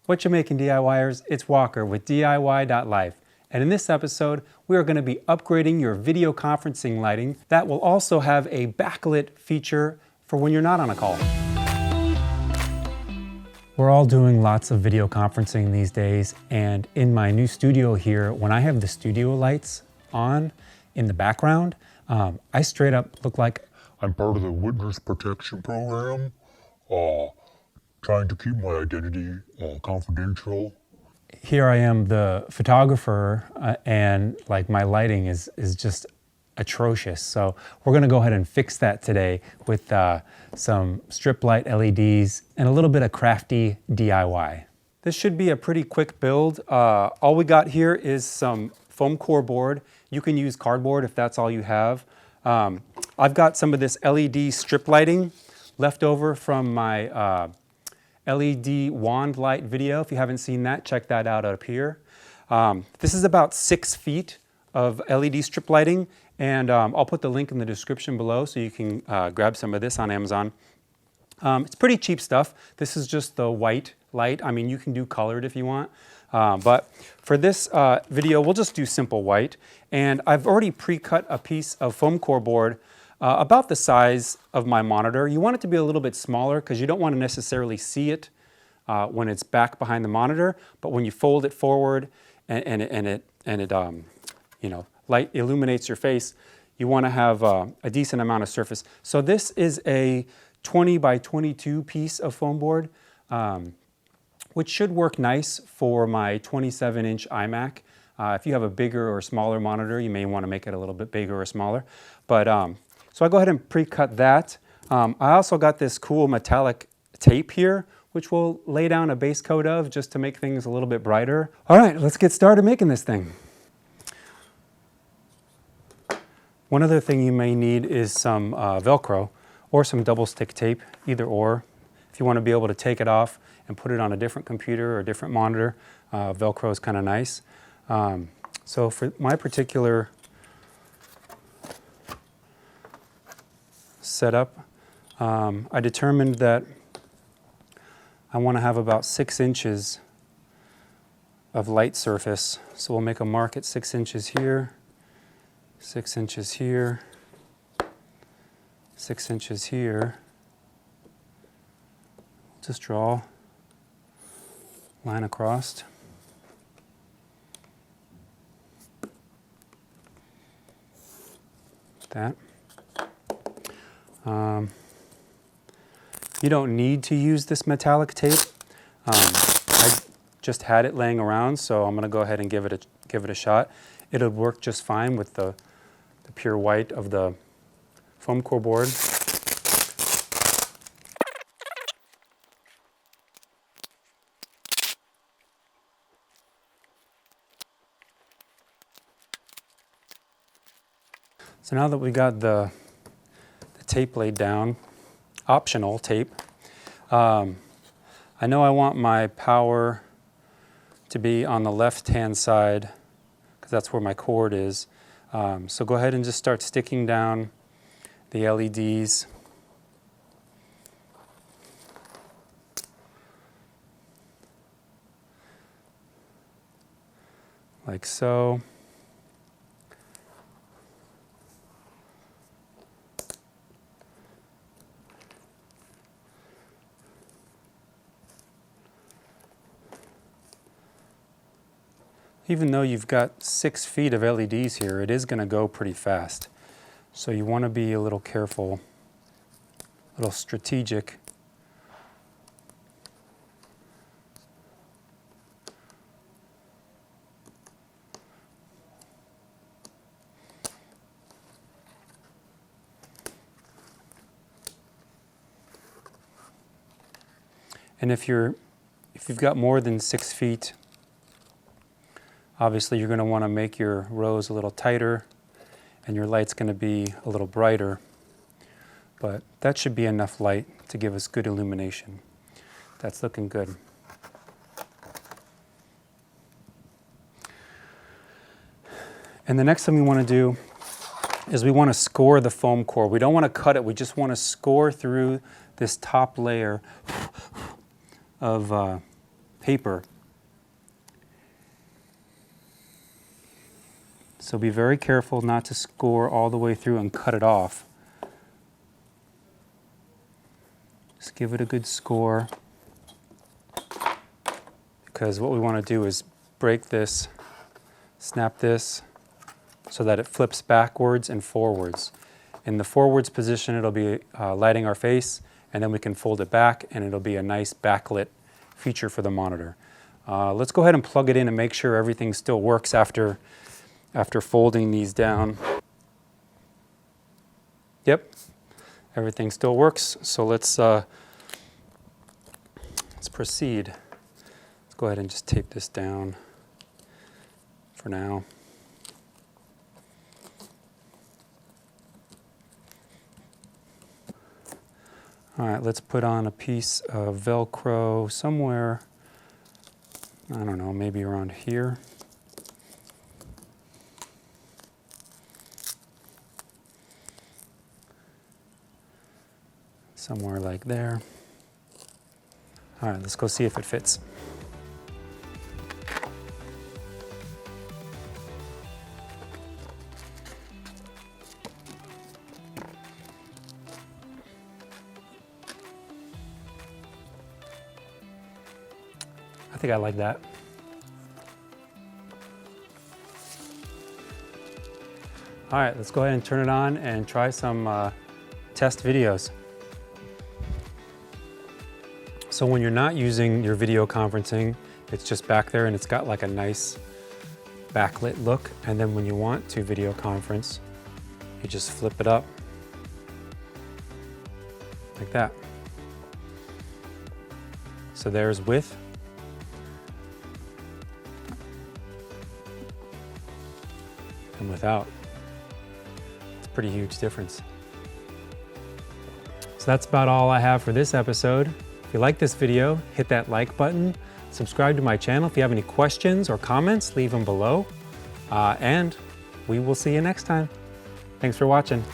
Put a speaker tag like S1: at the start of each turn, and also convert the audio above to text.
S1: What you making, DIYers? It's Walker with DIWHY.LIFE. And in this episode, we are going to be upgrading your video conferencing lighting that will also have a backlit feature for when you're not on a call. We're all doing lots of video conferencing these days, and in my new studio here, when I have the studio lights on in the background, I straight up look like
S2: I'm part of the witness protection program, trying to keep my identity confidential.
S1: Here I am, the photographer, and like my lighting is just atrocious. So we're gonna go ahead and fix that today with some strip light LEDs and a little bit of crafty DIY. This should be a pretty quick build. All we got here is some foam core board. You can use cardboard if that's all you have. I've got some of this LED strip lighting left over from my LED wand light video. If you haven't seen that, check that out up here. This is about 6 feet of LED strip lighting, and I'll put the link in the description below so you can grab some of this on Amazon. It's pretty cheap stuff. This is just the white light. I mean, you can do colored if you want, but for this video, we'll just do simple white. And I've already pre-cut a piece of foam core board about the size of my monitor. You want it to be a little bit smaller because you don't want to necessarily see it when it's back behind the monitor, but when you fold it forward and it you know, light illuminates your face, you want to have a decent amount of surface. So this is a 20 by 22 piece of foam board, which should work nice for my 27-inch iMac. If you have a bigger or smaller monitor, you may want to make it a little bit bigger or smaller. But so I go ahead and pre-cut that. I also got this cool metallic tape here, which we'll lay down a base coat of just to make things a little bit brighter. All right, let's get started making this thing. One other thing you may need is some Velcro or some double stick tape, either or. If you want to be able to take it off and put it on a different computer or a different monitor, Velcro is kind of nice. So for my particular setup, I determined that I want to have about 6 inches of light surface. So we'll make a mark at 6 inches here, 6 inches here, 6 inches here. Just draw a line across. That. You don't need to use this metallic tape. I just had it laying around, so I'm going to go ahead and give it a shot. It'll work just fine with the pure white of the foam core board. So now that we got the tape laid down, optional tape, I know I want my power to be on the left-hand side because that's where my cord is. So go ahead and just start sticking down the LEDs. Like so. Even though you've got 6 feet of LEDs here, it is going to go pretty fast. So you want to be a little careful, a little strategic. And if you've got more than 6 feet, obviously you're going to want to make your rows a little tighter and your light's going to be a little brighter, but that should be enough light to give us good illumination. That's looking good. And the next thing we want to do is we want to score the foam core. We don't want to cut it, we just want to score through this top layer of paper. So be very careful not to score all the way through and cut it off. Just give it a good score, because what we want to do is break this, snap this so that it flips backwards and forwards. In the forwards position, it'll be lighting our face, and then we can fold it back and it'll be a nice backlit feature for the monitor. Let's go ahead and plug it in and make sure everything still works after folding these down. Yep, everything still works. So let's proceed. Let's go ahead and just tape this down for now. All right, let's put on a piece of Velcro somewhere, I don't know, maybe around here. Somewhere like there. All right, let's go see if it fits. I think I like that. All right, let's go ahead and turn it on and try some test videos. So when you're not using your video conferencing, it's just back there and it's got like a nice backlit look. And then when you want to video conference, you just flip it up like that. So there's with and without. It's a pretty huge difference. So that's about all I have for this episode. If you like this video, hit that like button, subscribe to my channel. If you have any questions or comments, leave them below. And we will see you next time. Thanks for watching.